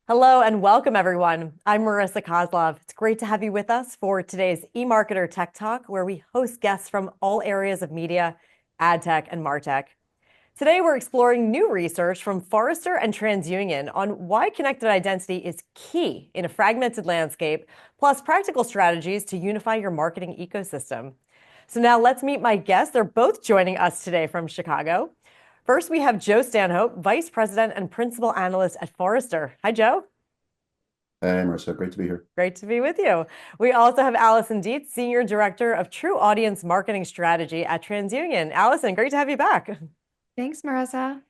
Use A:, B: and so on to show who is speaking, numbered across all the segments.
A: Hello and welcome, everyone. I'm Marissa Kozlov. It's great to have you with us for today's eMarketer Tech Talk, where we host guests from all areas of media, ad tech, and martech. Today, we're exploring new research from Forrester and TransUnion on why connected identity is key in a fragmented landscape, plus practical strategies to unify your marketing ecosystem. So now let's meet my guests. They're both joining us today from Chicago. First, we have Joe Stanhope, Vice President and Principal Analyst at Forrester. Hi, Joe.
B: Hey, Marissa, great to be here.
A: Great to be with you. We also have Allyson Dietz, Senior Director of True Audience Marketing Strategy at TransUnion. Allyson, great to have you back.
C: Thanks, Marissa.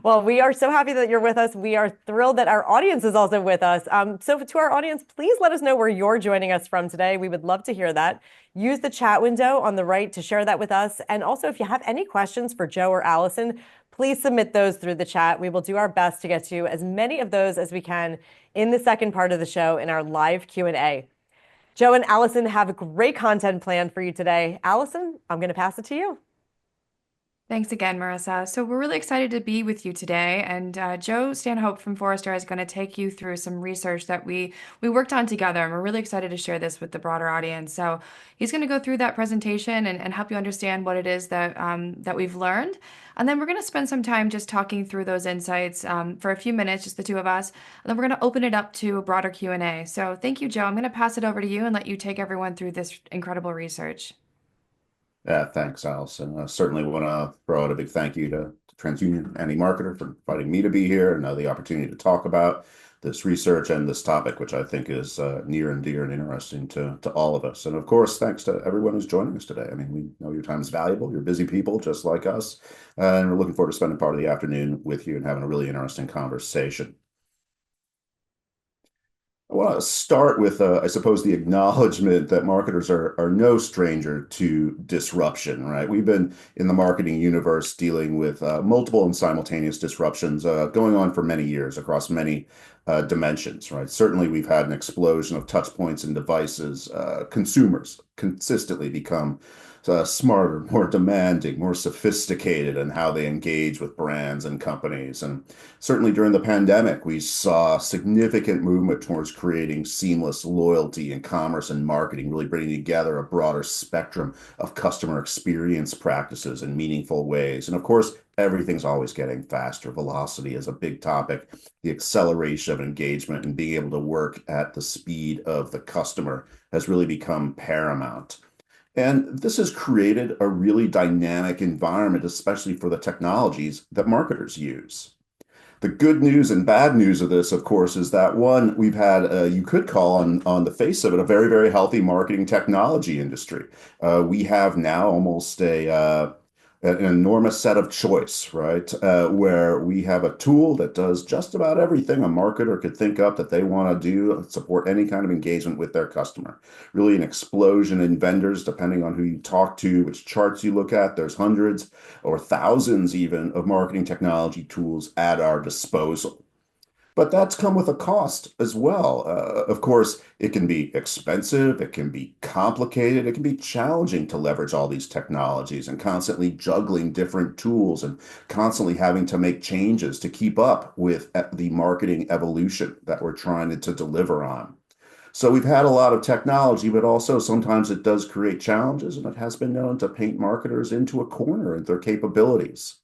A: Well, we are so happy that you're with us. We are thrilled that our audience is also with us. So to our audience, please let us know where you're joining us from today. We would love to hear that. Use the chat window on the right to share that with us. And also, if you have any questions for Joe or Allyson, please submit those through the chat. We will do our best to get to as many of those as we can in the second part of the show in our live Q&A. Joe and Allyson have great content planned for you today. Allyson, I'm going to pass it to you.
C: Thanks again, Marissa. So we're really excited to be with you today. And Joe Stanhope from Forrester is going to take you through some research that we worked on together. And we're really excited to share this with the broader audience. So he's going to go through that presentation and help you understand what it is that we've learned. And then we're going to spend some time just talking through those insights for a few minutes, just the two of us. And then we're going to open it up to a broader Q&A. So thank you, Joe. I'm going to pass it over to you and let you take everyone through this incredible research.
B: Yeah, thanks, Allyson. I certainly want to throw out a big thank you to TransUnion and eMarketer for inviting me to be here and the opportunity to talk about this research and this topic, which I think is near and dear and interesting to all of us. And of course, thanks to everyone who's joining us today. I mean, we know your time is valuable. You're busy people just like us. And we're looking forward to spending part of the afternoon with you and having a really interesting conversation. I want to start with, I suppose, the acknowledgement that marketers are no stranger to disruption, right? We've been in the marketing universe dealing with multiple and simultaneous disruptions going on for many years across many dimensions, right? Certainly, we've had an explosion of touch points and devices. Consumers consistently become smarter, more demanding, more sophisticated in how they engage with brands and companies. And certainly during the pandemic, we saw significant movement towards creating seamless loyalty and commerce and marketing, really bringing together a broader spectrum of customer experience practices in meaningful ways. And of course, everything's always getting faster. Velocity is a big topic. The acceleration of engagement and being able to work at the speed of the customer has really become paramount. And this has created a really dynamic environment, especially for the technologies that marketers use. The good news and bad news of this, of course, is that one, we've had, you could call on the face of it, a very, very healthy marketing technology industry. We have now almost an enormous set of choice, right? Where we have a tool that does just about everything a marketer could think up that they want to do, support any kind of engagement with their customer. Really an explosion in vendors, depending on who you talk to, which charts you look at. There's hundreds or thousands even of marketing technology tools at our disposal. But that's come with a cost as well. Of course, it can be expensive, it can be complicated, it can be challenging to leverage all these technologies and constantly juggling different tools and constantly having to make changes to keep up with the marketing evolution that we're trying to deliver on. So we've had a lot of technology, but also sometimes it does create challenges, and it has been known to paint marketers into a corner in their capabilities.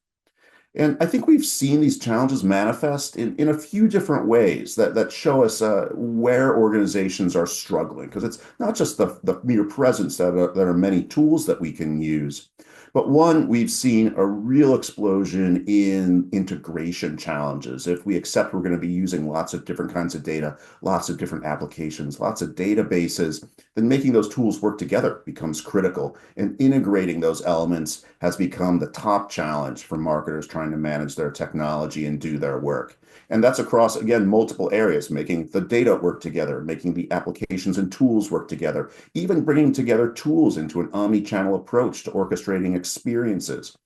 B: And I think we've seen these challenges manifest in a few different ways that show us where organizations are struggling, because it's not just the mere presence that there are many tools that we can use. But one, we've seen a real explosion in integration challenges. If we accept we're going to be using lots of different kinds of data, lots of different applications, lots of databases, then making those tools work together becomes critical. And integrating those elements has become the top challenge for marketers trying to manage their technology and do their work. And that's across, again, multiple areas, making the data work together, making the applications and tools work together, even bringing together tools into an omni-channel approach to orchestrating experiences,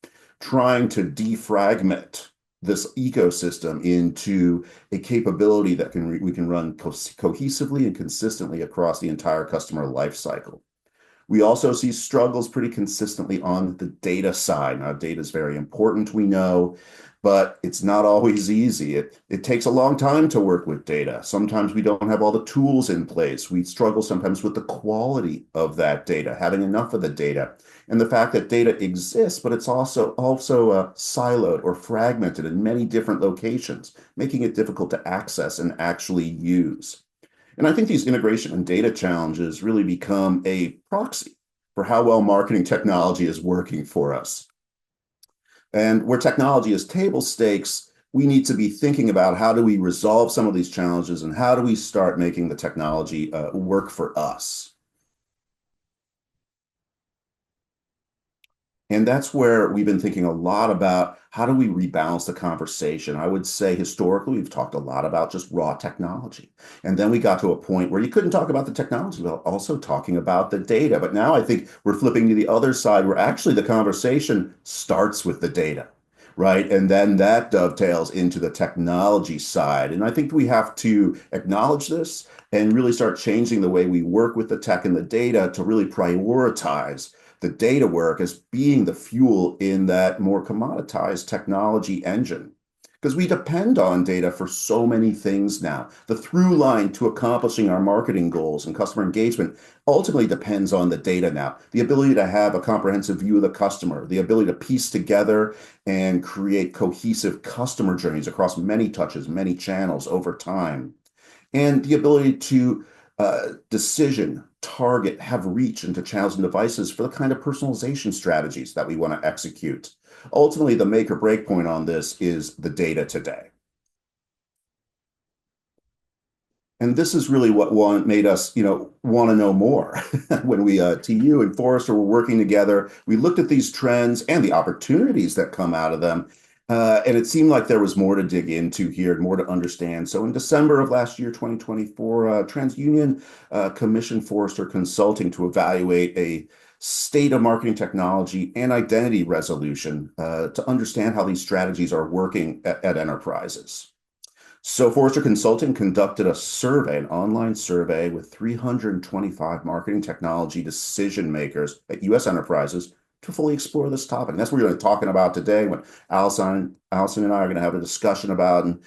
B: trying to defragment this ecosystem into a capability that we can run cohesively and consistently across the entire customer lifecycle. We also see struggles pretty consistently on the data side. Now, data is very important, we know, but it's not always easy. It takes a long time to work with data. Sometimes we don't have all the tools in place. We struggle sometimes with the quality of that data, having enough of the data, and the fact that data exists, but it's also siloed or fragmented in many different locations, making it difficult to access and actually use. And I think these integration and data challenges really become a proxy for how well marketing technology is working for us. And where technology is table stakes, we need to be thinking about how do we resolve some of these challenges and how do we start making the technology work for us. And that's where we've been thinking a lot about how do we rebalance the conversation. I would say historically, we've talked a lot about just raw technology. And then we got to a point where you couldn't talk about the technology without also talking about the data. But now I think we're flipping to the other side where actually the conversation starts with the data, right? And then that dovetails into the technology side. And I think we have to acknowledge this and really start changing the way we work with the tech and the data to really prioritize the data work as being the fuel in that more commoditized technology engine. Because we depend on data for so many things now. The through line to accomplishing our marketing goals and customer engagement ultimately depends on the data now. The ability to have a comprehensive view of the customer, the ability to piece together and create cohesive customer journeys across many touches, many channels over time, and the ability to decision, target, have reach into channels and devices for the kind of personalization strategies that we want to execute. Ultimately, the make or break point on this is the data today. And this is really what made us, want to know more. When we, TU and Forrester were working together, we looked at these trends and the opportunities that come out of them. And it seemed like there was more to dig into here, more to understand. So in December of last year, 2024, TransUnion commissioned Forrester Consulting to evaluate a state of marketing technology and identity resolution to understand how these strategies are working at enterprises. So Forrester Consulting conducted a survey, an online survey with 325 marketing technology decision makers at U.S. enterprises to fully explore this topic. And that's what we're going to be talking about today, when Allyson and I are going to have a discussion about and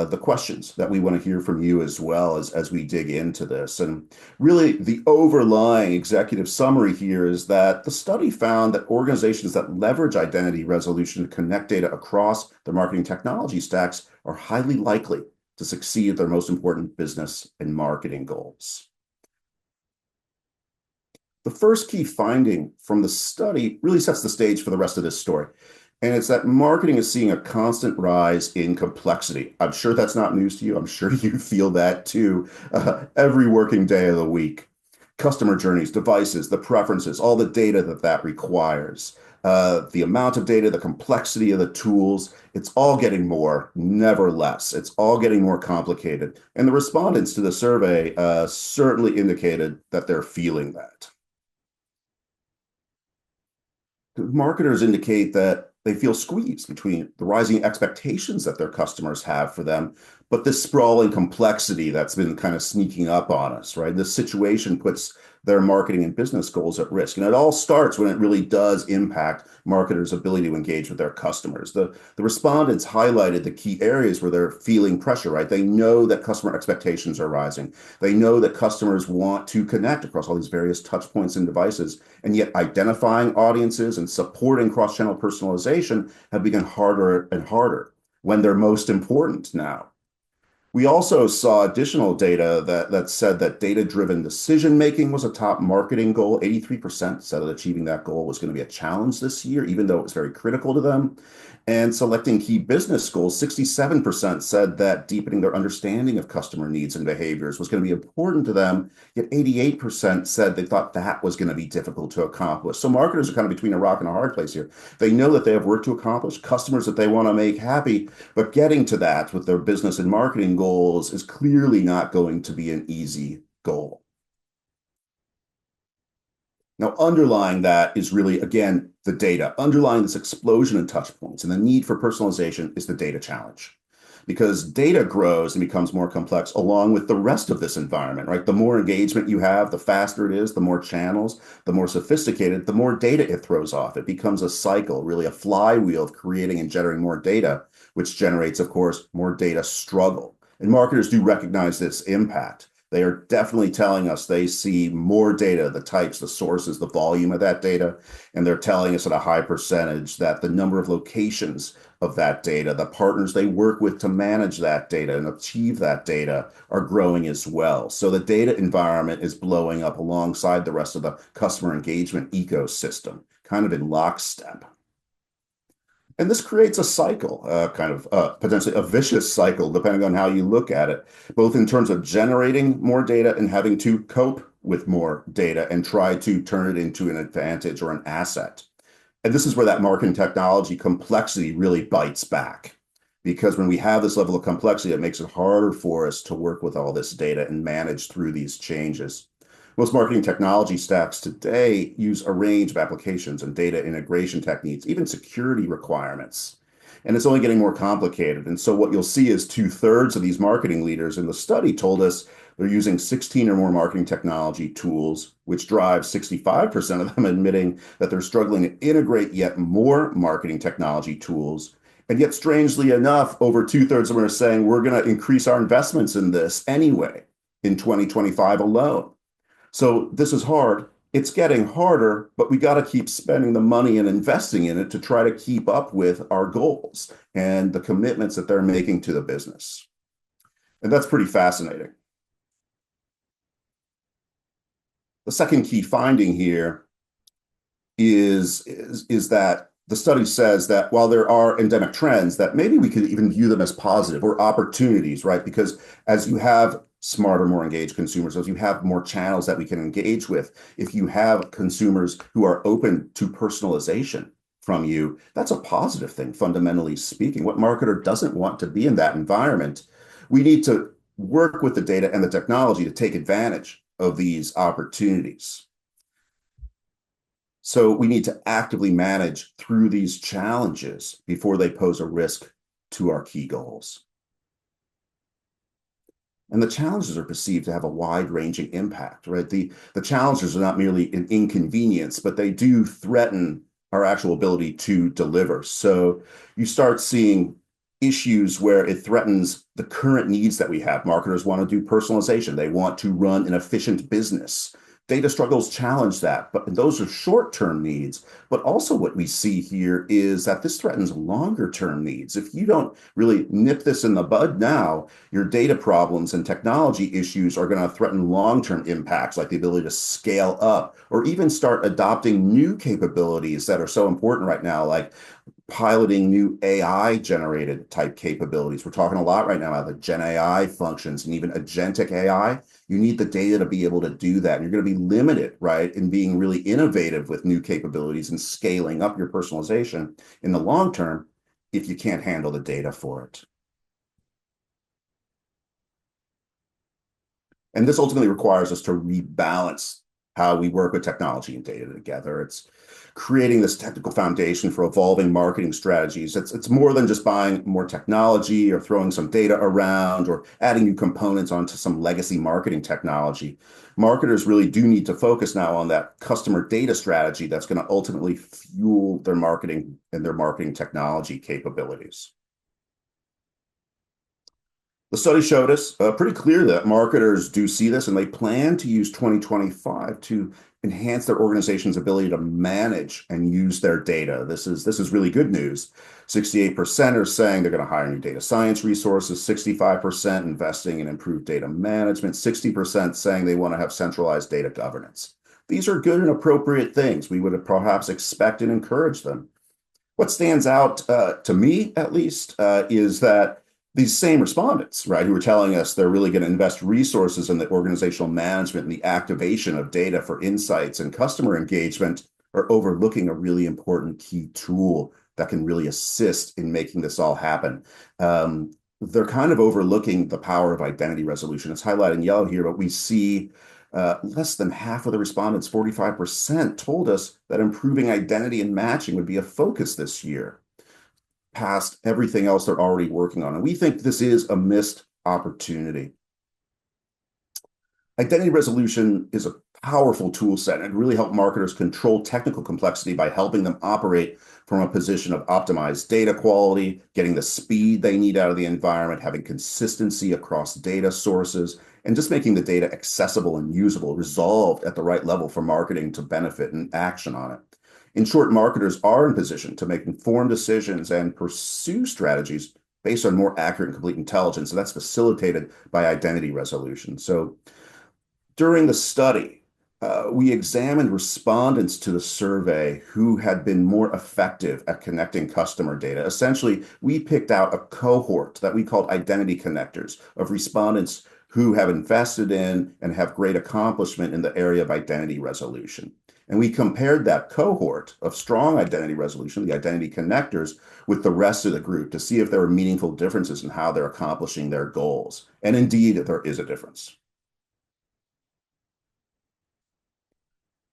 B: the questions that we want to hear from you as well as we dig into this. And really the overlying executive summary here is that the study found that organizations that leverage identity resolution to connect data across their marketing technology stacks are highly likely to succeed at their most important business and marketing goals. The first key finding from the study really sets the stage for the rest of this story. And it's that marketing is seeing a constant rise in complexity. I'm sure that's not news to you. I'm sure you feel that too, every working day of the week. Customer journeys, devices, the preferences, all the data that requires, the amount of data, the complexity of the tools, it's all getting more, never less. It's all getting more complicated. And the respondents to the survey certainly indicated that they're feeling that. Marketers indicate that they feel squeezed between the rising expectations that their customers have for them, but this sprawling complexity that's been kind of sneaking up on us, right? This situation puts their marketing and business goals at risk. And it all starts when it really does impact marketers' ability to engage with their customers. The respondents highlighted the key areas where they're feeling pressure, right? They know that customer expectations are rising. They know that customers want to connect across all these various touch points and devices, and yet identifying audiences and supporting cross-channel personalization have become harder and harder when they're most important now. We also saw additional data that said that data-driven decision-making was a top marketing goal. 83% said that achieving that goal was going to be a challenge this year, even though it was very critical to them. And selecting key business goals, 67% said that deepening their understanding of customer needs and behaviors was going to be important to them, yet 88% said they thought that was going to be difficult to accomplish. So marketers are kind of between a rock and a hard place here. They know that they have work to accomplish, customers that they want to make happy, but getting to that with their business and marketing goals is clearly not going to be an easy goal. Now, underlying that is really, again, the data. Underlying this explosion in touch points and the need for personalization is the data challenge. because data grows and becomes more complex along with the rest of this environment, right? The more engagement you have, the faster it is, the more channels, the more sophisticated, the more data it throws off. It becomes a cycle, really a flywheel of creating and generating more data, which generates, of course, more data struggle. And marketers do recognize this impact. They are definitely telling us they see more data, the types, the sources, the volume of that data, and they're telling us at a high percentage that the number of locations of that data, the partners they work with to manage that data and achieve that data are growing as well. So the data environment is blowing up alongside the rest of the customer engagement ecosystem, kind of in lockstep. And this creates a cycle, potentially a vicious cycle, depending on how you look at it, both in terms of generating more data and having to cope with more data and try to turn it into an advantage or an asset. And this is where that marketing technology complexity really bites back. Because when we have this level of complexity, it makes it harder for us to work with all this data and manage through these changes. Most marketing technology stacks today use a range of applications and data integration techniques, even security requirements. And it's only getting more complicated. And so what you'll see is 2/3 of these marketing leaders in the study told us they're using 16 or more marketing technology tools, which drives 65% of them admitting that they're struggling to integrate yet more marketing technology tools. And yet, strangely enough, over 2/3 of them are saying we're going to increase our investments in this anyway in 2025 alone. So this is hard. It's getting harder, but we got to keep spending the money and investing in it to try to keep up with our goals and the commitments that they're making to the business. And that's pretty fascinating. The second key finding here is that the study says that while there are endemic trends, that maybe we could even view them as positive or opportunities, right? Because as you have smarter, more engaged consumers, as you have more channels that we can engage with, if you have consumers who are open to personalization from you, that's a positive thing, fundamentally speaking. What marketer doesn't want to be in that environment? We need to work with the data and the technology to take advantage of these opportunities. So we need to actively manage through these challenges before they pose a risk to our key goals. And the challenges are perceived to have a wide-ranging impact, right? The challenges are not merely an inconvenience, but they do threaten our actual ability to deliver. So you start seeing issues where it threatens the current needs that we have. Marketers want to do personalization. They want to run an efficient business. Data struggles challenge that, but those are short-term needs. But also what we see here is that this threatens longer-term needs. If you don't really nip this in the bud now, your data problems and technology issues are going to threaten long-term impacts like the ability to scale up or even start adopting new capabilities that are so important right now, like piloting new AI-generated type capabilities. We're talking a lot right now about the Gen AI functions and even agentic AI. You need the data to be able to do that. And you're going to be limited, right, in being really innovative with new capabilities and scaling up your personalization in the long term if you can't handle the data for it. And this ultimately requires us to rebalance how we work with technology and data together. It's creating this technical foundation for evolving marketing strategies. It's more than just buying more technology or throwing some data around or adding new components onto some legacy marketing technology. Marketers really do need to focus now on that customer data strategy that's going to ultimately fuel their marketing and their marketing technology capabilities. The study showed us pretty clear that marketers do see this and they plan to use 2025 to enhance their organization's ability to manage and use their data. This is really good news. 68% are saying they're going to hire new data science resources, 65% investing in improved data management, 60% saying they want to have centralized data governance. These are good and appropriate things. We would perhaps expect and encourage them. What stands out to me, at least, is that these same respondents, right, who are telling us they're really going to invest resources in the organizational management and the activation of data for insights and customer engagement are overlooking a really important key tool that can really assist in making this all happen. They're kind of overlooking the power of identity resolution. It's highlighted in yellow here, but we see less than half of the respondents, 45%, told us that improving identity and matching would be a focus this year. past everything else they're already working on. And we think this is a missed opportunity. Identity resolution is a powerful tool set and really help marketers control technical complexity by helping them operate from a position of optimized data quality, getting the speed they need out of the environment, having consistency across data sources, and just making the data accessible and usable, resolved at the right level for marketing to benefit and action on it. In short, marketers are in position to make informed decisions and pursue strategies based on more accurate and complete intelligence, and that's facilitated by identity resolution. So during the study, we examined respondents to the survey who had been more effective at connecting customer data. Essentially, we picked out a cohort that we called identity connectors of respondents who have invested in and have great accomplishment in the area of identity resolution. And we compared that cohort of strong identity resolution, the identity connectors, with the rest of the group to see if there were meaningful differences in how they're accomplishing their goals. And indeed, there is a difference.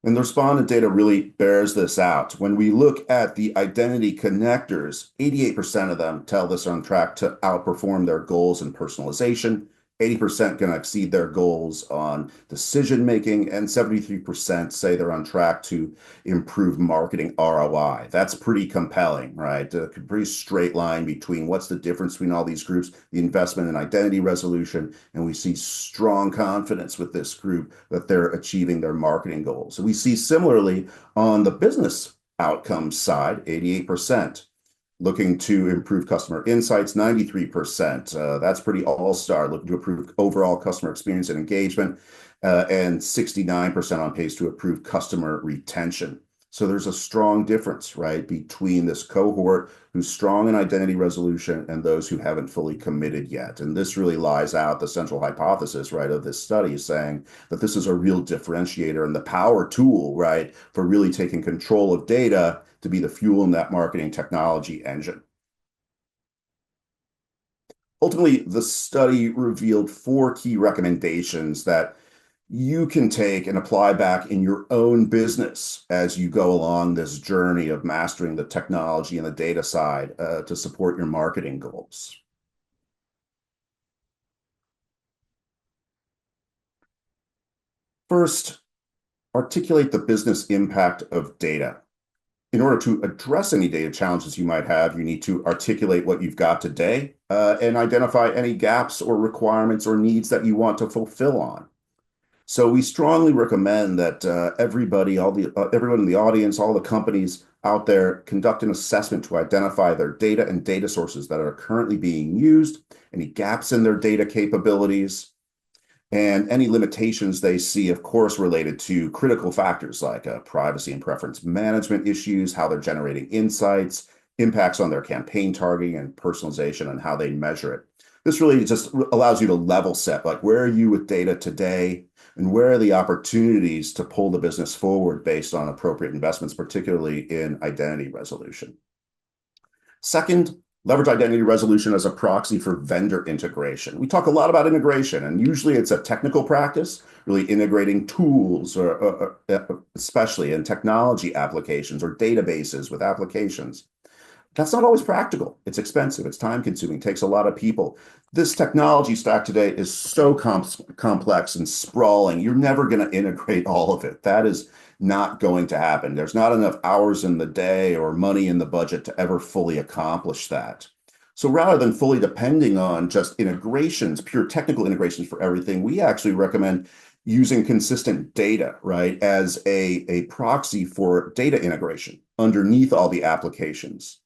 B: And the respondent data really bears this out. When we look at the identity connectors, 88% of them tell us they're on track to outperform their goals in personalization, 80% going to exceed their goals on decision making, and 73% say they're on track to improve marketing ROI. That's pretty compelling, right? A pretty straight line between what's the difference between all these groups, the investment in identity resolution, and we see strong confidence with this group that they're achieving their marketing goals. So we see similarly on the business outcomes side, 88%. Looking to improve customer insights, 93%. That's pretty all-star. Looking to improve overall customer experience and engagement, and 69% on pace to improve customer retention. So there's a strong difference, right, between this cohort who's strong in identity resolution and those who haven't fully committed yet. And this really lies out the central hypothesis, right, of this study, saying that this is a real differentiator and the power tool, right, for really taking control of data to be the fuel in that marketing technology engine. Ultimately, the study revealed 4 key recommendations that you can take and apply back in your own business as you go along this journey of mastering the technology and the data side to support your marketing goals. First, articulate the business impact of data. In order to address any data challenges you might have, you need to articulate what you've got today and identify any gaps or requirements or needs that you want to fulfill on. So we strongly recommend that everyone in the audience, all the companies out there, conduct an assessment to identify their data and data sources that are currently being used, any gaps in their data capabilities, and any limitations they see, of course, related to critical factors like privacy and preference management issues, how they're generating insights, impacts on their campaign targeting and personalization, and how they measure it. This really just allows you to level set, like where are you with data today, and where are the opportunities to pull the business forward based on appropriate investments, particularly in identity resolution. Second, leverage identity resolution as a proxy for vendor integration. We talk a lot about integration, and usually it's a technical practice, really integrating tools, or especially in technology applications or databases with applications. That's not always practical. It's expensive, it's time consuming, takes a lot of people. This technology stack today is so complex and sprawling, you're never going to integrate all of it. That is not going to happen. There's not enough hours in the day or money in the budget to ever fully accomplish that. So rather than fully depending on just integrations, pure technical integrations for everything, we actually recommend using consistent data, right, as a proxy for data integration underneath all the applications.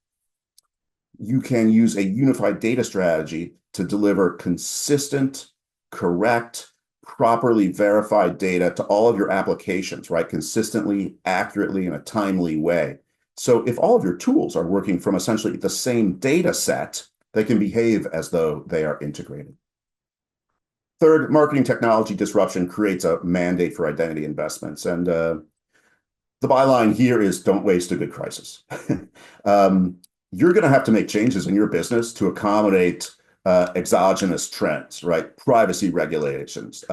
B: You can use a unified data strategy to deliver consistent, correct, properly verified data to all of your applications, right? Consistently, accurately, in a timely way. So if all of your tools are working from essentially the same data set, they can behave as though they are integrated. Third, marketing technology disruption creates a mandate for identity investments. And the byline here is don't waste a good crisis. You're going to have to make changes in your business to accommodate exogenous trends, right? Privacy regulations,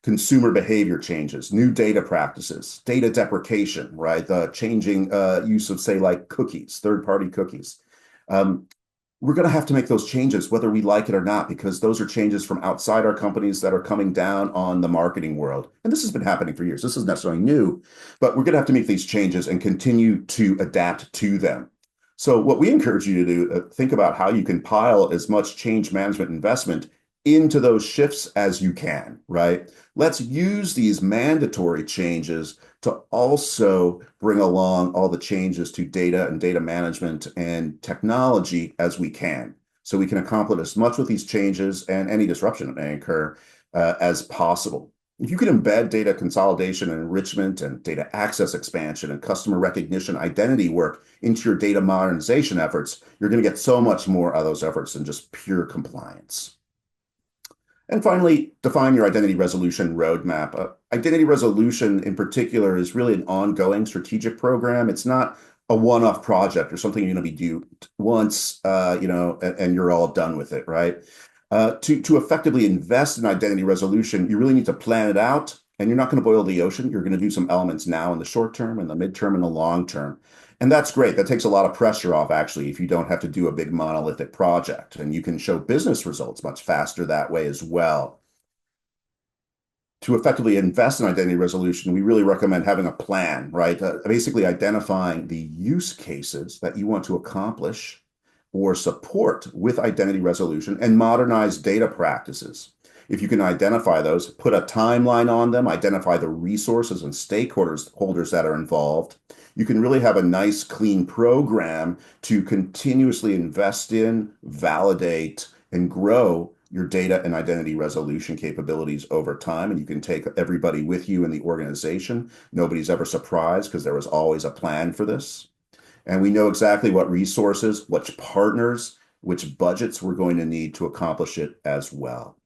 B: consumer behavior changes, new data practices, data deprecation, right? The changing use of, say, like cookies, third-party cookies. We're going to have to make those changes, whether we like it or not, because those are changes from outside our companies that are coming down on the marketing world. And this has been happening for years. This isn't necessarily new, but we're going to have to make these changes and continue to adapt to them. So what we encourage you to do, think about how you can pile as much change management investment into those shifts as you can, right? Let's use these mandatory changes to also bring along all the changes to data and data management and technology as we can. So we can accomplish as much with these changes and any disruption that may occur as possible. If you can embed data consolidation and enrichment and data access expansion and customer recognition identity work into your data modernization efforts, you're going to get so much more out of those efforts than just pure compliance. And finally, define your identity resolution roadmap. Identity resolution in particular is really an ongoing strategic program. It's not a one-off project or something you're going to be do once, and you're all done with it, right? To effectively invest in identity resolution, you really need to plan it out, and you're not going to boil the ocean. You're going to do some elements now in the short term, in the midterm, and the long term. And that's great. That takes a lot of pressure off, actually, if you don't have to do a big monolithic project. And you can show business results much faster that way as well. To effectively invest in identity resolution, we really recommend having a plan, right? Basically identifying the use cases that you want to accomplish or support with identity resolution and modernize data practices. If you can identify those, put a timeline on them, identify the resources and stakeholders that are involved, you can really have a nice, clean program to continuously invest in, validate, and grow your data and identity resolution capabilities over time. And you can take everybody with you in the organization. Nobody's ever surprised because there was always a plan for this. And we know exactly what resources, which partners, which budgets we're going to need to accomplish it as well.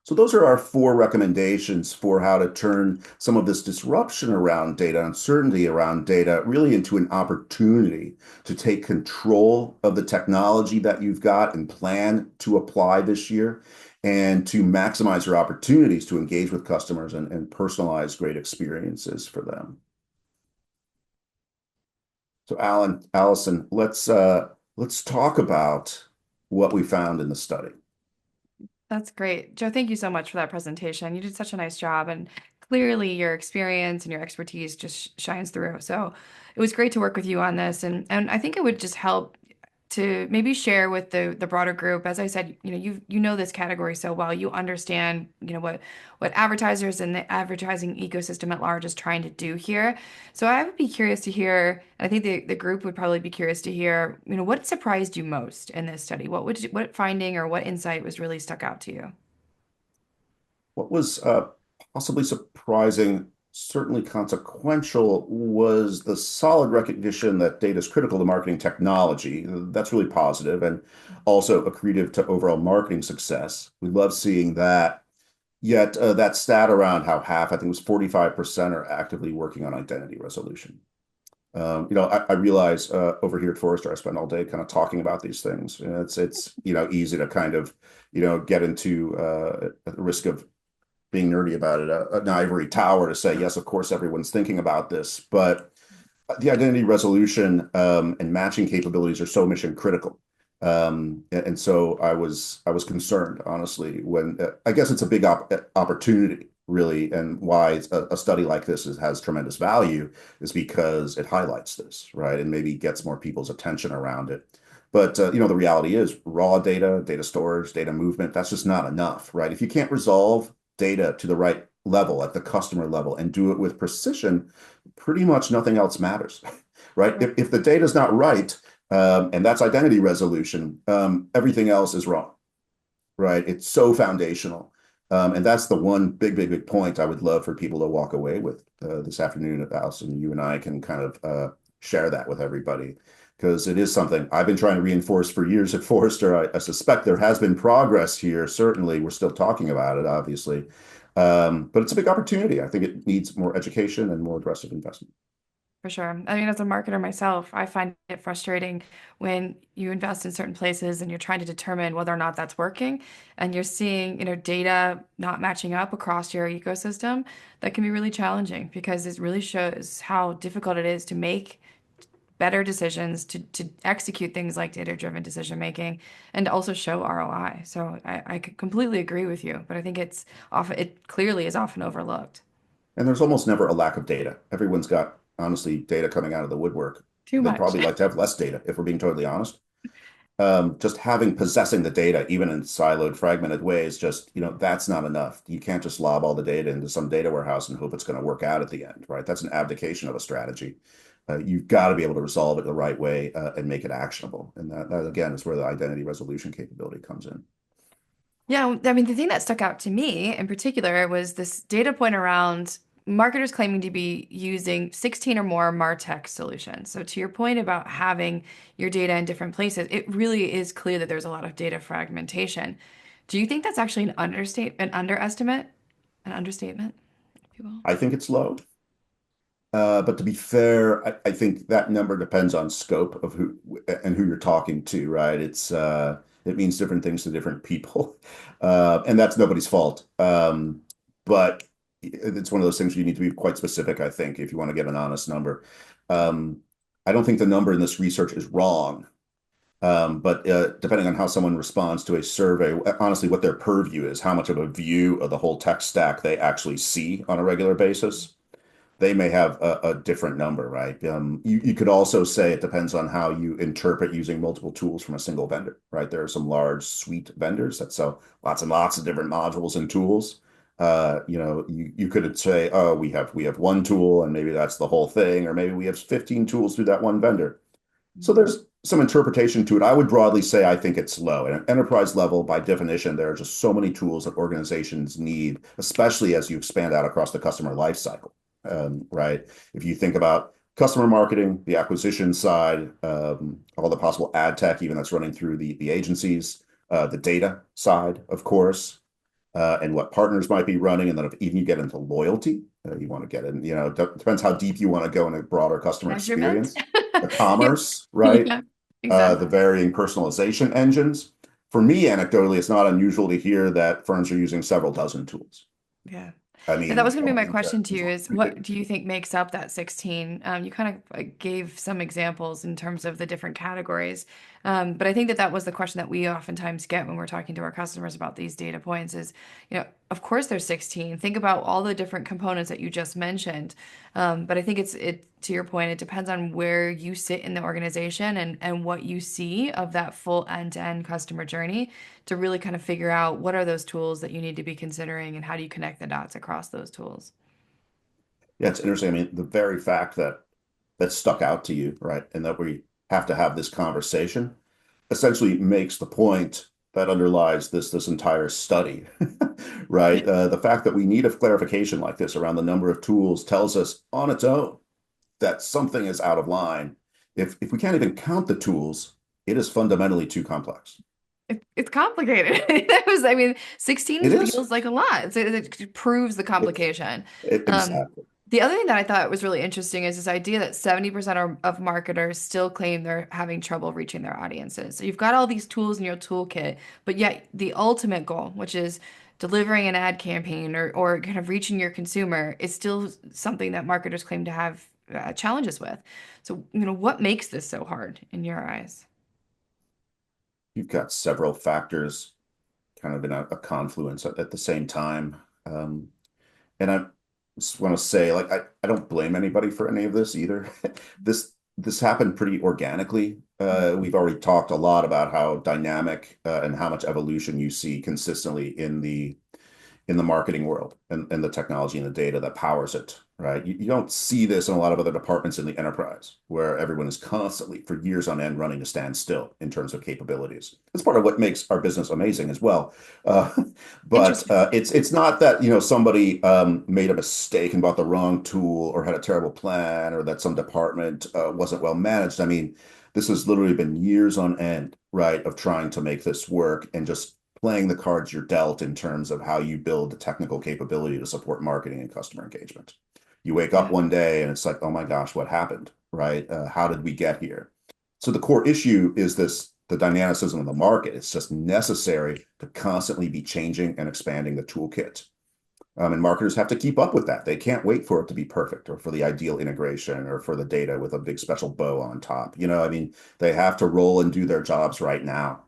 B: So those are our 4 recommendations for how to turn some of this disruption around data, uncertainty around data, really into an opportunity to take control of the technology that you've got and plan to apply this year, and to maximize your opportunities to engage with customers and personalize great experiences for them. So Allyson, let's talk about what we found in the study.
C: That's great. Joe, thank you so much for that presentation. You did such a nice job, and clearly your experience and your expertise just shines through. So it was great to work with you on this. And I think it would just help to maybe share with the broader group. As I said, you know this category so well. You understand, what advertisers and the advertising ecosystem at large is trying to do here. So I would be curious to hear, and I think the group would probably be curious to hear, what surprised you most in this study? What finding or what insight was really stuck out to you?
B: What was possibly surprising, certainly consequential, was the solid recognition that data is critical to marketing technology. That's really positive and also accretive to overall marketing success. We love seeing that. Yet that stat around how half, I think it was 45%, are actively working on identity resolution. I realize over here at Forrester, I spend all day kind of talking about these things. It's easy to kind of get into the risk of being nerdy about it, an ivory tower to say, yes, of course, everyone's thinking about this, but the identity resolution and matching capabilities are so mission critical. And so I was concerned, honestly, when I guess it's a big opportunity, really, and why a study like this has tremendous value is because it highlights this, right, and maybe gets more people's attention around it. But the reality is raw data storage, data movement, that's just not enough, right? If you can't resolve data to the right level at the customer level and do it with precision, pretty much nothing else matters, right? If the data is not right, and that's identity resolution, everything else is wrong, right? It's so foundational. And that's the one big point I would love for people to walk away with this afternoon at Allyson. You and I can kind of share that with everybody, because it is something I've been trying to reinforce for years at Forrester. I suspect there has been progress here. Certainly, we're still talking about it, obviously. But it's a big opportunity. I think it needs more education and more aggressive investment.
C: For sure. I mean, as a marketer myself, I find it frustrating when you invest in certain places and you're trying to determine whether or not that's working, and you're seeing, data not matching up across your ecosystem. That can be really challenging because it really shows how difficult it is to make better decisions, to execute things like data-driven decision making, and to also show ROI. So I could completely agree with you, but I think it clearly is often overlooked.
B: And there's almost never a lack of data. Everyone's got, honestly, data coming out of the woodwork.
C: Too
B: They'd
C: much.
B: probably like to have less data, if we're being totally honest. Just possessing the data, even in siloed, fragmented ways, that's not enough. You can't just lob all the data into some data warehouse and hope it's going to work out at the end, right? That's an abdication of a strategy. You've got to be able to resolve it the right way and make it actionable. And that, again, is where the identity resolution capability comes in.
C: Yeah, I mean, the thing that stuck out to me in particular was this data point around marketers claiming to be using 16 or more MarTech solutions. So to your point about having your data in different places, it really is clear that there's a lot of data fragmentation. Do you think that's actually an understatement, if you will?
B: I think it's low. But to be fair, I think that number depends on scope of who you're talking to, right? It means different things to different people, and that's nobody's fault. But it's one of those things where you need to be quite specific, I think, if you want to get an honest number. I don't think the number in this research is wrong, but depending on how someone responds to a survey, honestly, what their purview is, how much of a view of the whole tech stack they actually see on a regular basis, they may have a different number, right? You could also say it depends on how you interpret using multiple tools from a single vendor, right? There are some large suite vendors that sell lots and lots of different modules and tools. You could say, oh, we have one tool and maybe that's the whole thing, or maybe we have 15 tools through that one vendor. So there's some interpretation to it. I would broadly say I think it's low. At an enterprise level, by definition, there are just so many tools that organizations need, especially as you expand out across the customer life cycle. Right? If you think about customer marketing, the acquisition side, all the possible ad tech, even that's running through the agencies, the data side, of course, and what partners might be running. And then if even you get into loyalty, you want to get in, depends how deep you want to go in a broader customer
C: Measurement.
B: experience, the commerce, right?
C: Yeah, exactly.
B: The varying personalization engines. For me, anecdotally, it's not unusual to hear that firms are using several dozen tools.
C: Yeah.
B: I
C: Yeah, that
B: mean,
C: was going to be my
B: going
C: question to you is what do
B: into
C: you think makes up that 16? You kind of gave some examples in terms of the different categories. But I think that was the question that we oftentimes get when we're talking to our customers about these data points is, of course there's 16. Think about all the different components that you just mentioned. But I think to your point, it depends on where you sit in the organization and what you see of that full end-to-end customer journey to really kind of figure out what are those tools that you need to be considering and how do you connect the dots across those tools.
B: Yeah, it's interesting. I mean, the very fact that stuck out to you, right, and that we have to have this conversation essentially makes the point that underlies this entire study, right? The fact that we need a clarification like this around the number of tools tells us on its own that something is out of line. If we can't even count the tools, it is fundamentally too complex.
C: It's complicated. 16
B: It is.
C: feels like a lot. It proves the
B: It's
C: complication. Um,
B: exactly.
C: the other thing that I thought was really interesting is this idea that 70% of marketers still claim they're having trouble reaching their audiences. So you've got all these tools in your toolkit, but yet the ultimate goal, which is delivering an ad campaign or kind of reaching your consumer, is still something that marketers claim to have challenges with. So, what makes this so hard in your eyes?
B: You've got several factors kind of in a confluence at the same time. And I just want to say, like, I don't blame anybody for any of this either. This happened pretty organically. We've already talked a lot about how dynamic and how much evolution you see consistently in the marketing world and the technology and the data that powers it, right? You don't see this in a lot of other departments in the enterprise where everyone is constantly for years on end running to stand still in terms of capabilities. It's part of what makes our business amazing as well. But
C: Interesting.
B: it's not that, somebody made a mistake and bought the wrong tool or had a terrible plan or that some department wasn't well managed. I mean, this has literally been years on end, right, of trying to make this work and just playing the cards you're dealt in terms of how you build the technical capability to support marketing and customer engagement. You wake up
C: Yeah.
B: one day and it's like, oh my gosh, what happened, right? How did we get here? So the core issue is the dynamicism of the market. It's just necessary to constantly be changing and expanding the toolkit. And marketers have to keep up with that. They can't wait for it to be perfect or for the ideal integration or for the data with a big special bow on top. I mean, they have to roll and do their jobs right now,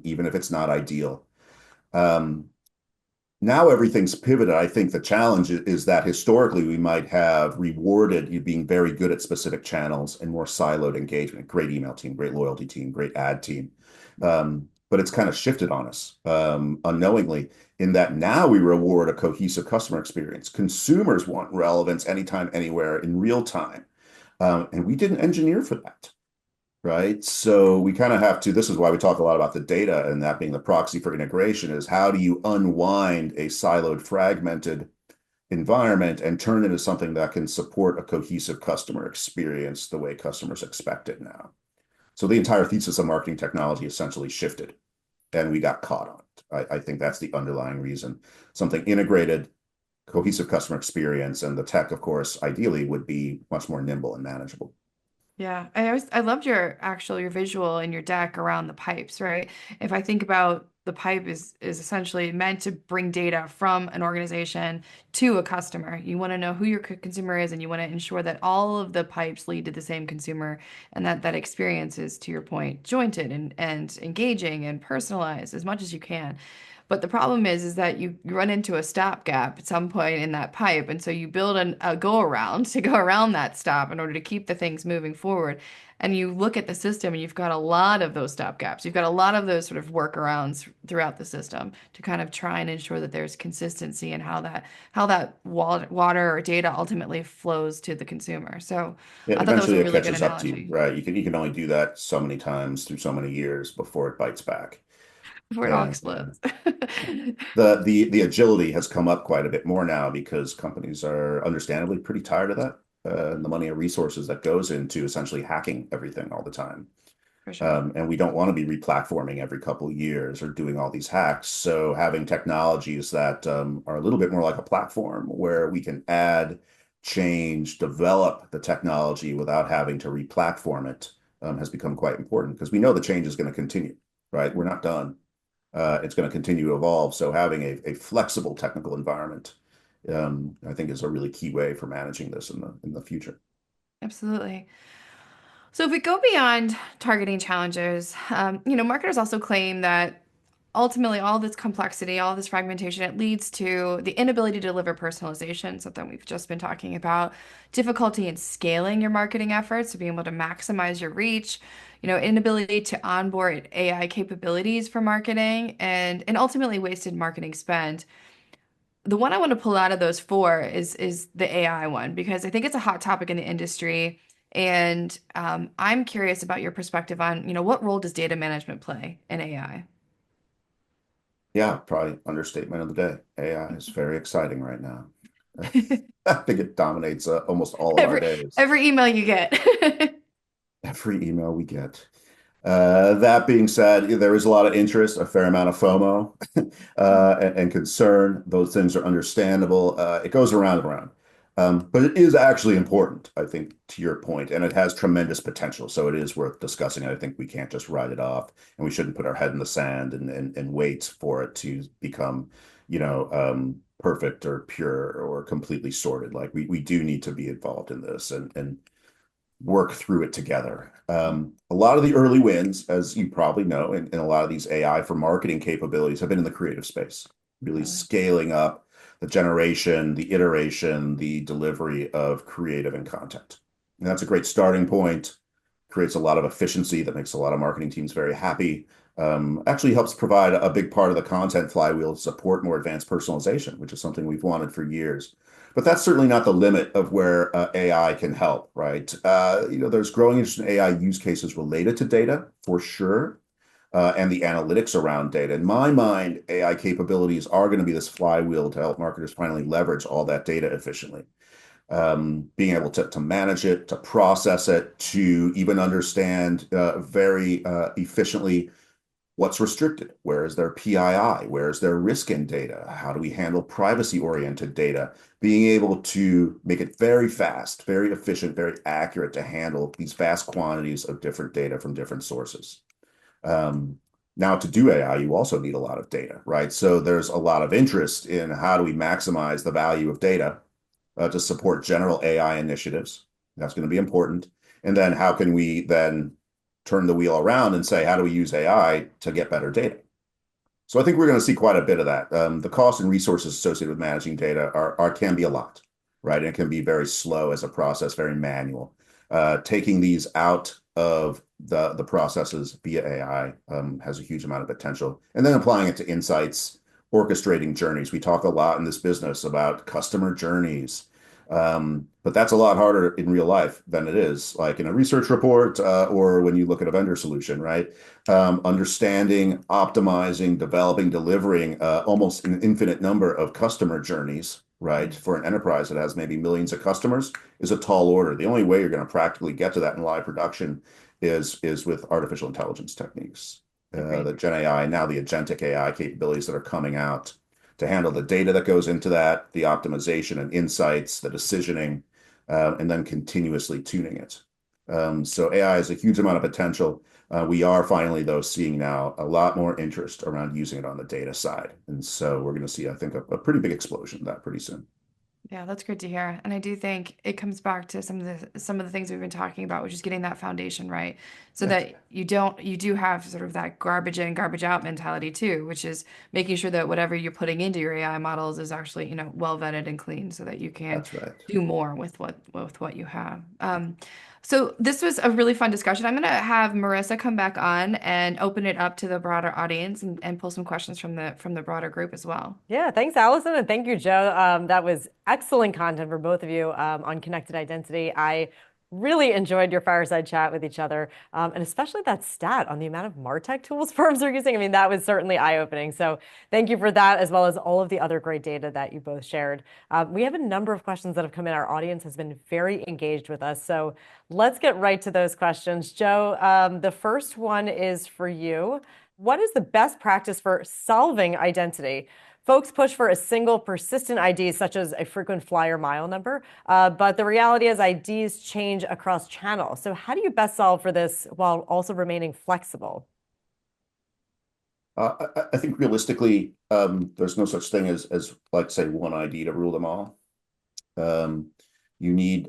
B: even if it's not ideal. Um, Now everything's pivoted. I think the challenge is that historically we might have rewarded you being very good at specific channels and more siloed engagement. Great email team, great loyalty team, great ad team. But it's kind of shifted on us unknowingly in that now we reward a cohesive customer experience. Consumers want relevance anytime, anywhere in real time. And we didn't engineer for that. Right. So we kind of have to, this is why we talk a lot about the data and that being the proxy for integration is how do you unwind a siloed, fragmented environment and turn it into something that can support a cohesive customer experience the way customers expect it now. So the entire thesis of marketing technology essentially shifted and we got caught on it. I think that's the underlying reason. Something integrated, cohesive customer experience, and the tech, of course, ideally would be much more nimble and manageable.
C: Yeah, I loved your visual in your deck around the pipes, right? If I think about the pipe is essentially meant to bring data from an organization to a customer. You want to know who your consumer is, and you want to ensure that all of the pipes lead to the same consumer, and that experience is, to your point, jointed and engaging and personalized as much as you can. But the problem is that you run into a stopgap at some point in that pipe. And so you build a go around to go around that stop in order to keep the things moving forward. And you look at the system and you've got a lot of those stopgaps. You've got a lot of those sort of workarounds throughout the system to kind of try and ensure that there's consistency in how that water or data ultimately flows to the consumer. So
B: Yeah,
C: I thought that was
B: eventually
C: a
B: it
C: really good
B: catches up to you,
C: analogy
B: right? You can only do that so many times through so many years before it bites back.
C: before it all
B: And
C: explodes.
B: the agility has come up quite a bit more now because companies are understandably pretty tired of that. And the money and resources that goes into essentially hacking everything all the time.
C: For sure.
B: And we don't want to be replatforming every couple of years or doing all these hacks. So having technologies that are a little bit more like a platform where we can add, change, develop the technology without having to replatform it has become quite important because we know the change is going to continue, right? We're not done. It's going to continue to evolve. So having a flexible technical environment, I think, is a really key way for managing this in the future.
C: Absolutely. So if we go beyond targeting challenges, marketers also claim that ultimately all this complexity, all this fragmentation, it leads to the inability to deliver personalization, something we've just been talking about, difficulty in scaling your marketing efforts, to being able to maximize your reach, inability to onboard AI capabilities for marketing, and ultimately wasted marketing spend. The one I want to pull out of those four is the AI one because I think it's a hot topic in the industry. And I'm curious about your perspective on, what role does data management play in AI?
B: Yeah, probably understatement of the day. AI is very exciting right now. I think it dominates almost all of our
C: Every
B: days.
C: every email you get.
B: Every email we get. That being said, there is a lot of interest, a fair amount of FOMO, and concern. Those things are understandable. It goes around and around. But it is actually important, I think, to your point, and it has tremendous potential. So it is worth discussing. I think we can't just write it off, and we shouldn't put our head in the sand and wait for it to become, perfect or pure or completely sorted. Like we do need to be involved in this and work through it together. A lot of the early wins, as you probably know, in a lot of these AI for marketing capabilities have been in the creative space, really
C: Really.
B: scaling up the generation, the iteration, the delivery of creative and content. And that's a great starting point, creates a lot of efficiency that makes a lot of marketing teams very happy. Actually helps provide a big part of the content flywheel to support more advanced personalization, which is something we've wanted for years. But that's certainly not the limit of where AI can help, right? There's growing interest in AI use cases related to data for sure, and the analytics around data. In my mind, AI capabilities are going to be this flywheel to help marketers finally leverage all that data efficiently. Being able to manage it, to process it, to even understand very efficiently what's restricted, where is their PII, where is their risk in data, how do we handle privacy-oriented data, being able to make it very fast, very efficient, very accurate to handle these vast quantities of different data from different sources. Now, to do AI, you also need a lot of data, right? So there's a lot of interest in how do we maximize the value of data to support general AI initiatives. That's going to be important. And then how can we then turn the wheel around and say, how do we use AI to get better data? So I think we're going to see quite a bit of that. The cost and resources associated with managing data can be a lot, right? And it can be very slow as a process, very manual. Taking these out of the processes via AI has a huge amount of potential. And then applying it to insights, orchestrating journeys. We talk a lot in this business about customer journeys, but that's a lot harder in real life than it is like in a research report or when you look at a vendor solution, right? Understanding, optimizing, developing, delivering almost an infinite number of customer journeys, right? For an enterprise that has maybe millions of customers is a tall order. The only way you're going to practically get to that in live production is with artificial intelligence techniques. The Gen AI, now the agentic AI capabilities that are coming out to handle the data that goes into that, the optimization and insights, the decisioning, and then continuously tuning it. So AI has a huge amount of potential. We are finally, though, seeing now a lot more interest around using it on the data side. And so we're going to see, I think, a pretty big explosion of that pretty soon.
C: Yeah, that's good to hear. And I do think it comes back to some of the things we've been talking about, which is getting that foundation right. So
B: Yeah.
C: that you do have sort of that garbage in, garbage out mentality too, which is making sure that whatever you're putting into your AI models is actually, well vetted and clean so that you can
B: That's right.
C: do more with what you have. So this was a really fun discussion. I'm going to have Marissa come back on and open it up to the broader audience and pull some questions from the broader group as well.
A: Yeah, thanks, Allyson, and thank you, Joe. That was excellent content for both of you on connected identity. I really enjoyed your fireside chat with each other, and especially that stat on the amount of MarTech tools firms are using. I mean, that was certainly eye-opening. So thank you for that, as well as all of the other great data that you both shared. We have a number of questions that have come in. Our audience has been very engaged with us. So let's get right to those questions. Joe, the first one is for you. What is the best practice for solving identity? Folks push for a single persistent ID, such as a frequent flyer mile number, but the reality is IDs change across channels. So how do you best solve for this while also remaining flexible?
B: I think realistically, there's no such thing as like say one ID to rule them all. You need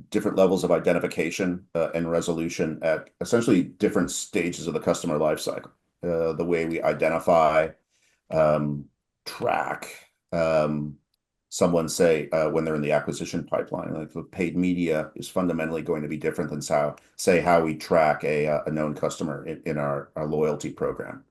B: different levels of identification and resolution at essentially different stages of the customer lifecycle. The way we identify, track someone, say, when they're in the acquisition pipeline. Like the paid media is fundamentally going to be different than how we track a known customer in our loyalty program.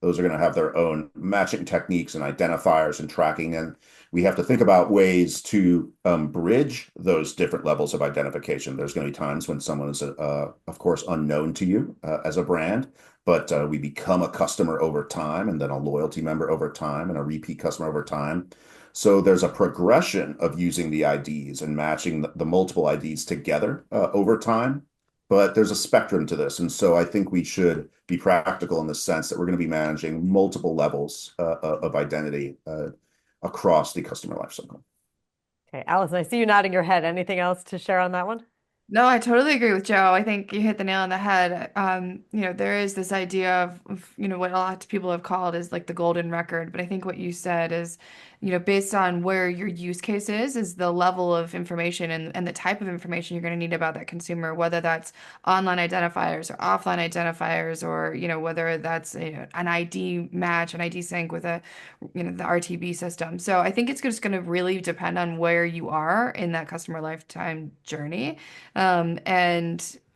B: Those are going to have their own matching techniques and identifiers and tracking. And we have to think about ways to bridge those different levels of identification. There's going to be times when someone is, of course, unknown to you as a brand, but we become a customer over time, and then a loyalty member over time, and a repeat customer over time. So there's a progression of using the IDs and matching the multiple IDs together over time. But there's a spectrum to this. And so I think we should be practical in the sense that we're going to be managing multiple levels of identity across the customer lifecycle.
A: Okay, Allyson, I see you nodding your head. Anything else to share on that one?
C: No, I totally agree with Joe. I think you hit the nail on the head. There is this idea of, what a lot of people have called is like the golden record. But I think what you said is, based on where your use case is the level of information and the type of information you're going to need about that consumer, whether that's online identifiers or offline identifiers, or, whether that's an ID match, an ID sync with the RTB system. So I think it's just going to really depend on where you are in that customer lifetime journey. And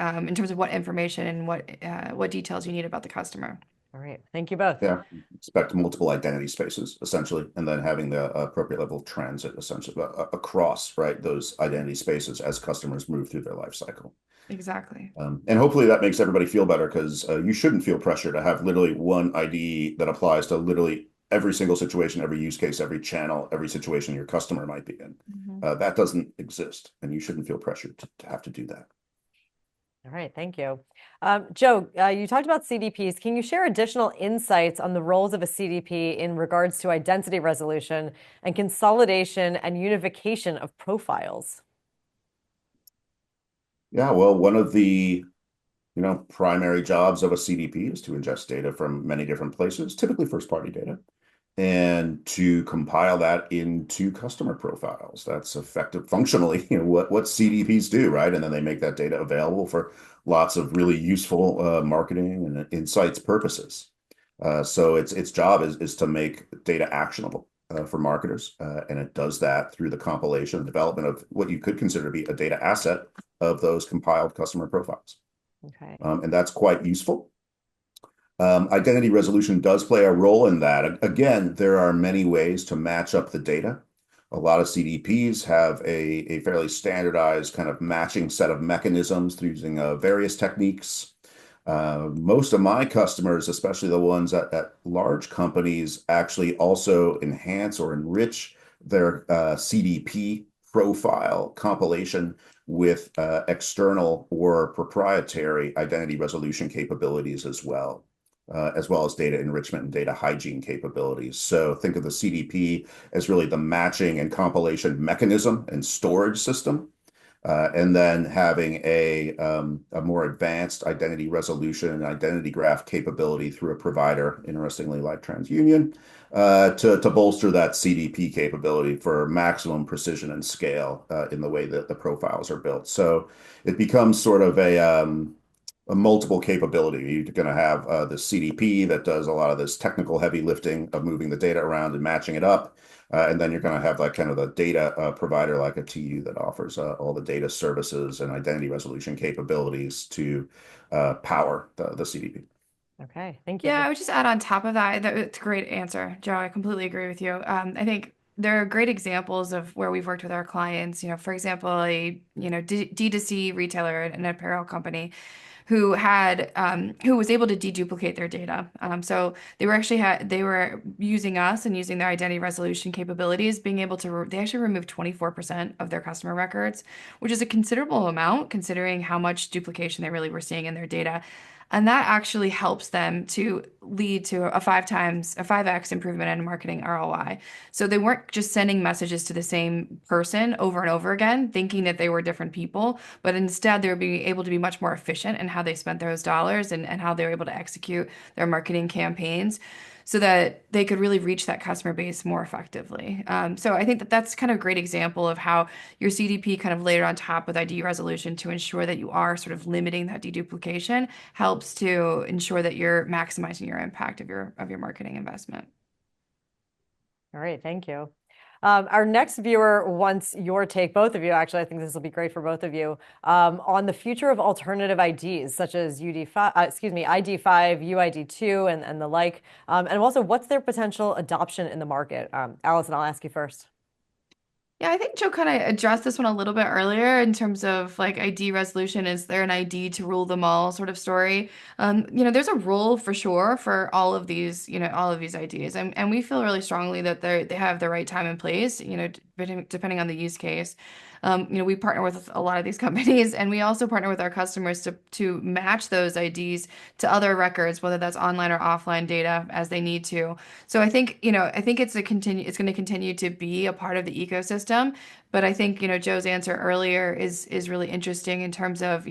C: in terms of what information and what details you need about the customer.
A: All right, thank you both.
B: Yeah, expect multiple identity spaces, essentially, and then having the appropriate level of transit, essentially, across, right, those identity spaces as customers move through their life cycle.
C: Exactly.
B: And hopefully that makes everybody feel better, because you shouldn't feel pressure to have literally one ID that applies to literally every single situation, every use case, every channel, every situation your customer might be in. That doesn't exist, and you shouldn't feel pressured to have to do that.
A: All right, thank you. Joe, you talked about CDPs. Can you share additional insights on the roles of a CDP in regards to identity resolution and consolidation and unification of profiles?
B: Yeah, well, one of the primary jobs of a CDP is to ingest data from many different places, typically first-party data, and to compile that into customer profiles. That's effective functionally, what CDPs do, right? And then they make that data available for lots of really useful marketing and insights purposes. So its job is to make data actionable for marketers, and it does that through the compilation and development of what you could consider to be a data asset of those compiled customer profiles.
A: Okay.
B: And that's quite useful. Identity resolution does play a role in that. Again, there are many ways to match up the data. A lot of CDPs have a fairly standardized kind of matching set of mechanisms through using various techniques. Most of my customers, especially the ones at large companies, actually also enhance or enrich their CDP profile compilation with external or proprietary identity resolution capabilities as well as data enrichment and data hygiene capabilities. So think of the CDP as really the matching and compilation mechanism and storage system. And then having a more advanced identity resolution and identity graph capability through a provider, interestingly, like TransUnion, to bolster that CDP capability for maximum precision and scale in the way that the profiles are built. So it becomes sort of a multiple capability. You're going to have the CDP that does a lot of this technical heavy lifting of moving the data around and matching it up. And then you're going to have like kind of the data provider like a TU that offers all the data services and identity resolution capabilities to power the CDP.
A: Okay, thank you.
C: Yeah, I would just add on top of that, it's a great answer, Joe. I completely agree with you. I think there are great examples of where we've worked with our clients. For example, a D2C retailer, an apparel company, who was able to deduplicate their data. So they were using us and using their identity resolution capabilities, being able to they actually removed 24% of their customer records, which is a considerable amount considering how much duplication they really were seeing in their data. And that actually helps them to lead to a 5x improvement in marketing ROI. So they weren't just sending messages to the same person over and over again, thinking that they were different people, but instead they were being able to be much more efficient in how they spent those dollars and how they were able to execute their marketing campaigns so that they could really reach that customer base more effectively. So I think that that's kind of a great example of how your CDP kind of layered on top with ID resolution to ensure that you are sort of limiting that deduplication helps to ensure that you're maximizing your impact of your marketing investment.
A: All right, thank you. Our next viewer wants your take, both of you, actually, I think this will be great for both of you, on the future of alternative IDs, such as ID5, UID2, and the like, and also what's their potential adoption in the market? Allyson, I'll ask you first.
C: Yeah, I think Joe kind of addressed this one a little bit earlier in terms of like ID resolution. Is there an ID to rule them all sort of story? There's a rule for sure for all of these IDs, and we feel really strongly that they have the right time and place, depending on the use case. We partner with a lot of these companies, and we also partner with our customers to match those IDs to other records, whether that's online or offline data as they need to. So I think it's going to continue to be a part of the ecosystem. But I think, Joe's answer earlier is really interesting in terms of,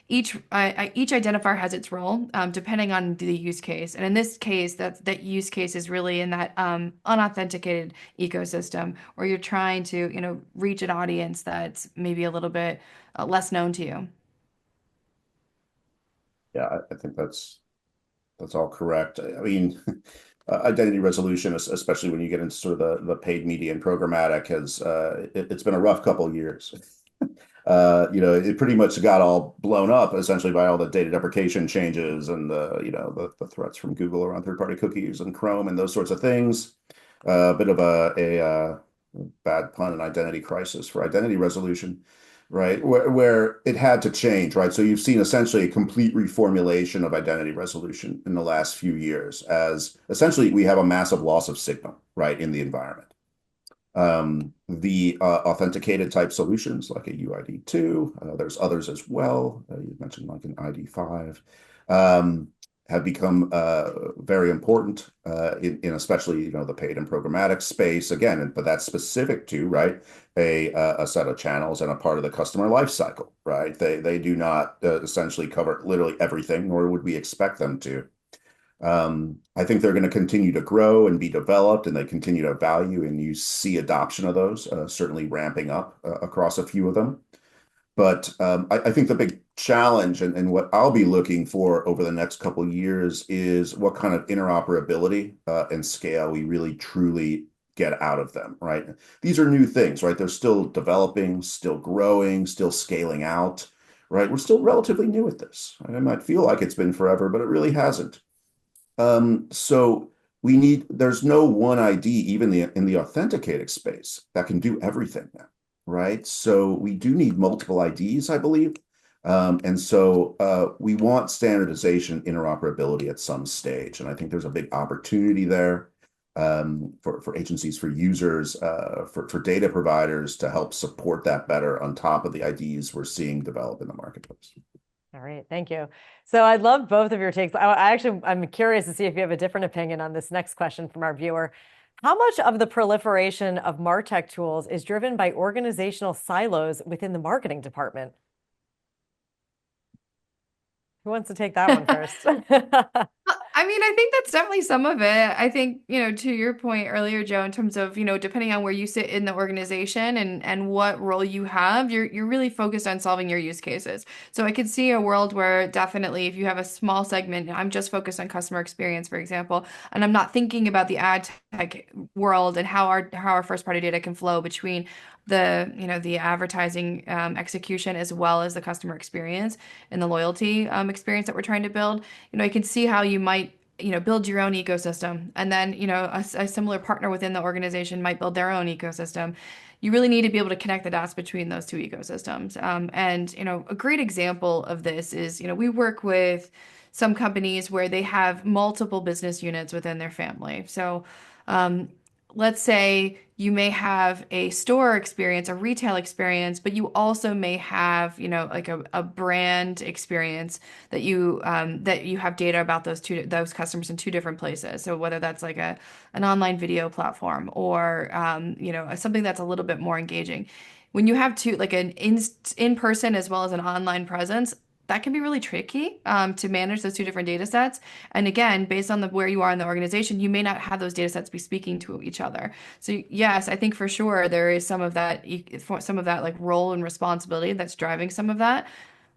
C: each identifier has its role, depending on the use case. And in this case, that use case is really in that unauthenticated ecosystem where you're trying to, reach an audience that's maybe a little bit less known to you.
B: Yeah, I think that's all correct. I mean, identity resolution, especially when you get into sort of the paid media and programmatic, it's been a rough couple of years. It pretty much got all blown up essentially by all the data deprecation changes and the threats from Google around third-party cookies and Chrome and those sorts of things. A bit of a bad pun, an identity crisis for identity resolution, right? Where it had to change, right? So you've seen essentially a complete reformulation of identity resolution in the last few years, as essentially we have a massive loss of signal, right, in the environment. The authenticated type solutions like a UID2, there's others as well. You mentioned like an ID5. have become very important in especially the paid and programmatic space again, but that's specific to right a set of channels and a part of the customer life cycle, right? They do not essentially cover literally everything, nor would we expect them to. I think they're going to continue to grow and be developed, and they continue to value, and you see adoption of those certainly ramping up across a few of them. But I think the big challenge and what I'll be looking for over the next couple of years is what kind of interoperability and scale we really truly get out of them, right? These are new things, right? They're still developing, still growing, still scaling out, right? We're still relatively new at this. Right? It might feel like it's been forever, but it really hasn't. So there's no one ID, even in the authenticated space, that can do everything now, right? So we do need multiple IDs, I believe. And so we want standardization, interoperability at some stage. And I think there's a big opportunity there for agencies, for users, for data providers to help support that better on top of the IDs we're seeing develop in the marketplace.
A: All right, thank you. So I love both of your takes. I'm curious to see if you have a different opinion on this next question from our viewer. How much of the proliferation of MarTech tools is driven by organizational silos within the marketing department? Who wants to take that one first?
C: I mean, I think that's definitely some of it. I think, to your point earlier, Joe, in terms of, depending on where you sit in the organization and what role you have, you're really focused on solving your use cases. So I could see a world where definitely if you have a small segment, I'm just focused on customer experience, for example, and I'm not thinking about the ad tech world and how our first party data can flow between the advertising execution as well as the customer experience and the loyalty experience that we're trying to build. I can see how you might build your own ecosystem, and then a similar partner within the organization might build their own ecosystem. You really need to be able to connect the dots between those two ecosystems. And a great example of this is we work with some companies where they have multiple business units within their family. So let's say you may have a store experience, a retail experience, but you also may have, like a brand experience that you have data about those customers in two different places. So whether that's like an online video platform or something that's a little bit more engaging. When you have two, like an in-person as well as an online presence, that can be really tricky to manage those two different data sets. And again, based on where you are in the organization, you may not have those data sets be speaking to each other. So yes, I think for sure there is some of that like role and responsibility that's driving some of that.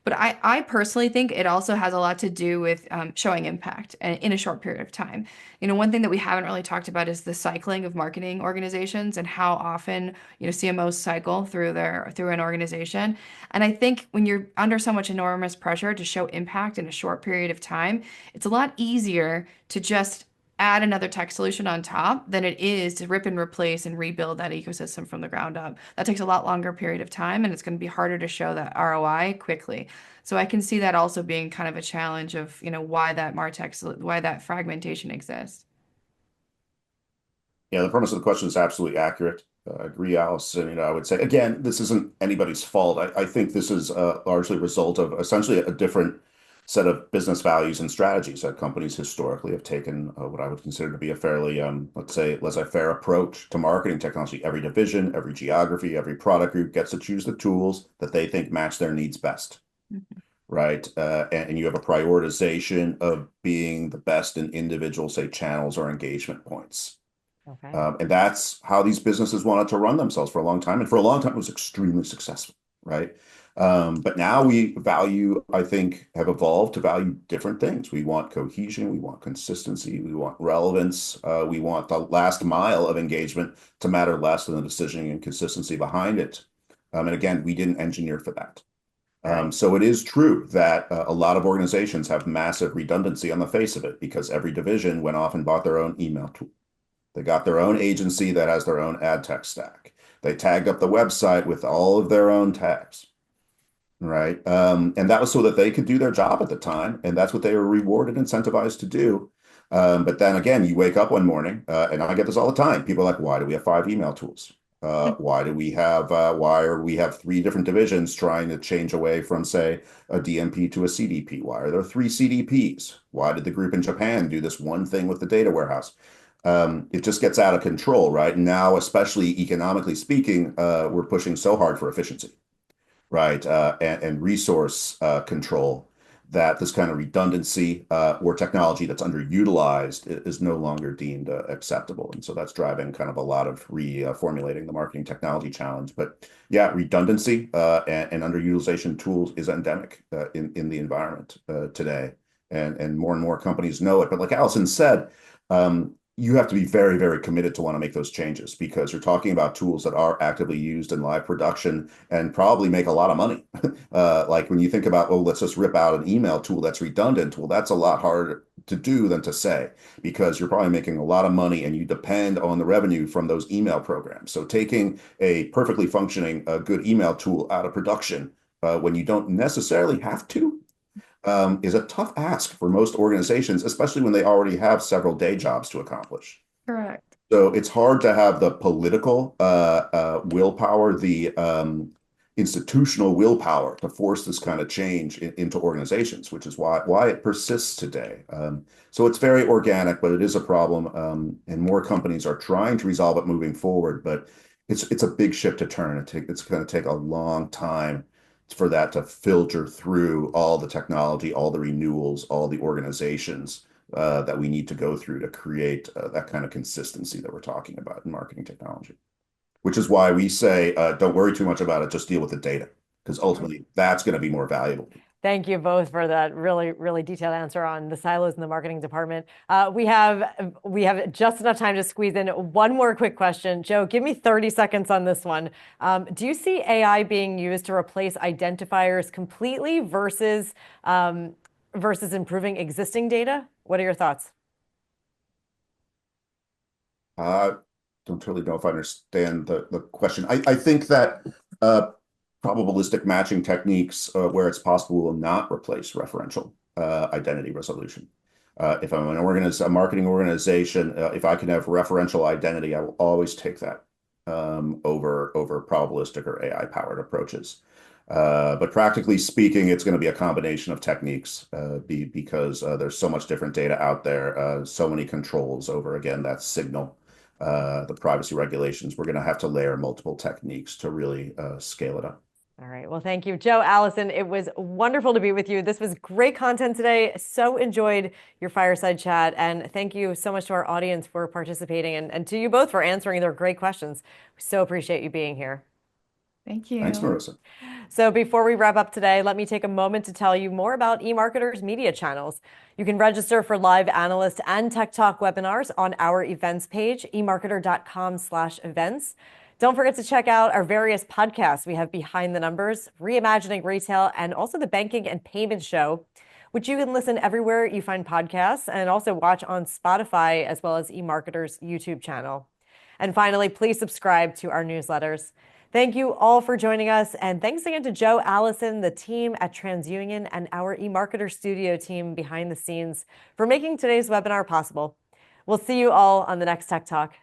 C: But I personally think it also has a lot to do with showing impact in a short period of time. One thing that we haven't really talked about is the cycling of marketing organizations and how often, CMOs cycle through an organization. And I think when you're under so much enormous pressure to show impact in a short period of time, it's a lot easier to just add another tech solution on top than it is to rip and replace and rebuild that ecosystem from the ground up. That takes a lot longer period of time, and it's going to be harder to show that ROI quickly. So I can see that also being kind of a challenge of, why that fragmentation exists.
B: Yeah, the premise of the question is absolutely accurate. I agree, Allyson. I would say, again, this isn't anybody's fault. I think this is largely a result of essentially a different set of business values and strategies that companies historically have taken what I would consider to be a fairly, let's say, laissez-faire approach to marketing technology. Every division, every geography, every product group gets to choose the tools that they think match their needs best, right? And you have a prioritization of being the best in individual, say, channels or engagement points.
A: Okay.
B: And that's how these businesses wanted to run themselves for a long time. And for a long time, it was extremely successful, right? But now I think, have evolved to value different things. We want cohesion, we want consistency, we want relevance, we want the last mile of engagement to matter less than the decisioning and consistency behind it. And again, we didn't engineer for that. So it is true that a lot of organizations have massive redundancy on the face of it because every division went off and bought their own email tool. They got their own agency that has their own ad tech stack. They tagged up the website with all of their own tags. Right. And that was so that they could do their job at the time. And that's what they were rewarded, incentivized to do. But then again, you wake up one morning, and I get this all the time. People are like, why do we have 5 email tools? Why do we have three different divisions trying to change away from, say, a DMP to a CDP? Why are there three CDPs? Why did the group in Japan do this one thing with the data warehouse? It just gets out of control, right? Now, especially economically speaking, we're pushing so hard for efficiency, right? And resource control, that this kind of redundancy or technology that's underutilized is no longer deemed acceptable. And so that's driving kind of a lot of reformulating the marketing technology challenge. But yeah, redundancy and underutilization tools is endemic in the environment today. And more companies know it. But like Allyson said, you have to be very, very committed to want to make those changes, because you're talking about tools that are actively used in live production and probably make a lot of money. Like when you think about, oh, let's just rip out an email tool that's redundant. Well, that's a lot harder to do than to say, because you're probably making a lot of money and you depend on the revenue from those email programs. So taking a perfectly functioning, good email tool out of production when you don't necessarily have to, is a tough ask for most organizations, especially when they already have several day jobs to accomplish.
C: Correct.
B: So it's hard to have the political willpower, the institutional willpower to force this kind of change into organizations, which is why it persists today. So it's very organic, but it is a problem, and more companies are trying to resolve it moving forward. But it's a big ship to turn. It's going to take a long time for that to filter through all the technology, all the renewals, all the organizations that we need to go through to create that kind of consistency that we're talking about in marketing technology. Which is why we say, don't worry too much about it, just deal with the data, because ultimately that's going to be more valuable.
A: Thank you both for that really, really detailed answer on the silos in the marketing department. We have just enough time to squeeze in one more quick question. Joe, give me 30 seconds on this one. Do you see AI being used to replace identifiers completely versus improving existing data? What are your thoughts?
B: Don't really know if I understand the question. I think that probabilistic matching techniques, where it's possible, will not replace referential identity resolution. If I'm a marketing organization, if I can have referential identity, I will always take that over probabilistic or AI-powered approaches. But practically speaking, it's going to be a combination of techniques because there's so much different data out there, so many controls over, again, that signal. The privacy regulations, we're going to have to layer multiple techniques to really scale it up.
A: All right. Well, thank you, Joe, Allyson. It was wonderful to be with you. This was great content today. So enjoyed your fireside chat. And thank you so much to our audience for participating, and to you both for answering their great questions. We so appreciate you being here.
C: Thank you.
B: Thanks, Marissa.
A: So before we wrap up today, let me take a moment to tell you more about eMarketer's media channels. You can register for live analyst and tech talk webinars on our events page, emarketer.com/events. Don't forget to check out our various podcasts. We have Behind the Numbers, Reimagining Retail, and also the Banking and Payments Show, which you can listen everywhere you find podcasts and also watch on Spotify, as well as eMarketer's YouTube channel. And finally, please subscribe to our newsletters. Thank you all for joining us. And thanks again to Joe, Allyson, the team at TransUnion, and our eMarketer studio team behind the scenes for making today's webinar possible. We'll see you all on the next Tech Talk.